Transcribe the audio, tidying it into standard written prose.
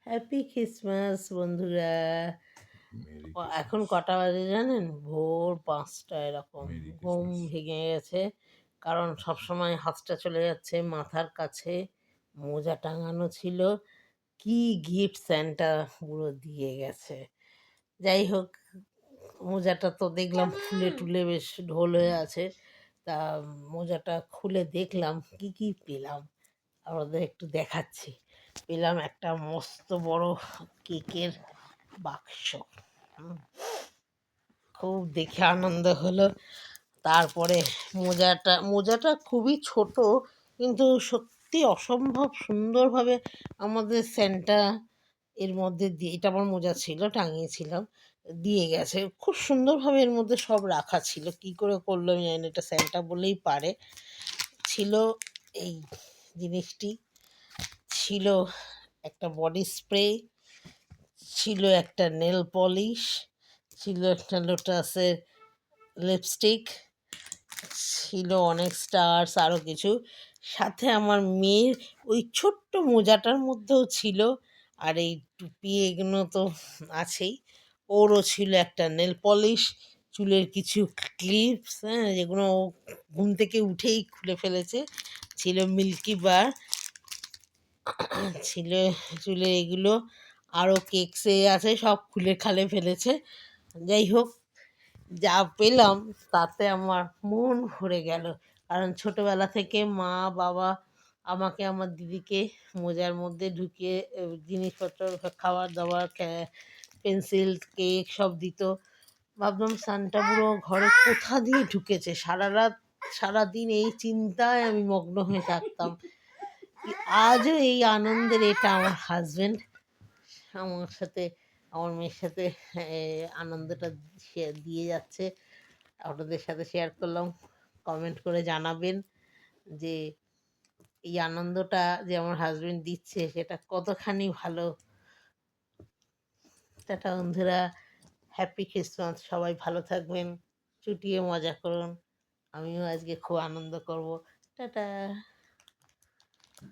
Happy Christmas বন্ধুরা। Mary এখন Christmas. কটা বাজে জানেন? ভোর ৫টা এরকম। মেরি ঘুম ক্রিসমাস। ভেঙে গেছে। কারণ সবসময় হাতটা চলে যাচ্ছে মাথার কাছে। মোজা টাঙানো ছিল। কি গিফট স্যান্টা পুরো দিয়ে গেছে। যাই হোক, মোজাটা তো দেখলাম ফুলে টুলে বেশ ঢোল হয়ে আছে। তা মোজাটা খুলে দেখলাম কি কি পেলাম। আপনাদের একটু দেখাচ্ছি। পেলাম একটা মস্ত বড় কেকের বাক্স। হুম, খুব দেখে আনন্দ হলো। তারপরে মোজাটা খুবই ছোট, কিন্তু সত্যি অসম্ভব সুন্দরভাবে আমাদের স্যান্টা এর মধ্যে দিয়ে, এটা আমার মোজা ছিল, টাঙিয়েছিলাম, দিয়ে গেছে। খুব সুন্দরভাবে এর মধ্যে সব রাখা ছিল। কি করে করলো আমি জানি না, এটা স্যান্টা বলেই পারে। ছিল এই জিনিসটি, ছিল একটা বডি স্প্রে, ছিল একটা নেল পলিশ, ছিল একটা লোটাসের লিপস্টিক, ছিল অনেক স্টার্স, আরও কিছু। সাথে আমার মেয়ের ওই ছোট্ট মোজাটার মধ্যেও ছিল। আর এই টুপি এগুলো তো আছেই। ওরও ছিল একটা নেল পলিশ, চুলের কিছু ক্লিপস, হ্যাঁ, যেগুলো ও ঘুম থেকে উঠেই খুলে ফেলেছে। ছিল মিল্কি বার, ছিল চুলে এগুলো, আরও কেকসে আছে, সব খুলে খালে ফেলেছে। যাই হোক, যা পেলাম তাতে আমার মন ভরে গেল। কারণ ছোটবেলা থেকে মা বাবা আমাকে আমার দিদিকে মোজার মধ্যে ঢুকিয়ে জিনিসপত্র, খাবার দাবার, পেন্সিল, কেক সব দিত। ভাবলাম সানটা পুরো ঘরে কোথা দিয়ে ঢুকেছে। সারা রাত সারাদিন এই চিন্তায় আমি মগ্ন হয়ে থাকতাম। আজও এই আনন্দের এটা আমার হাজবেন্ড আমার সাথে, আমার মেয়ের সাথে আনন্দটা দিয়ে যাচ্ছে। আপনাদের সাথে শেয়ার করলাম। কমেন্ট করে জানাবেন যে এই আনন্দটা যে আমার হাজবেন্ড দিচ্ছে সেটা কতখানি ভালো। টাটা বন্ধুরা, হ্যাপি ক্রিসমাস। সবাই ভালো থাকবেন, চুটিয়ে মজা করুন। আমিও আজকে খুব আনন্দ করব। টাটা।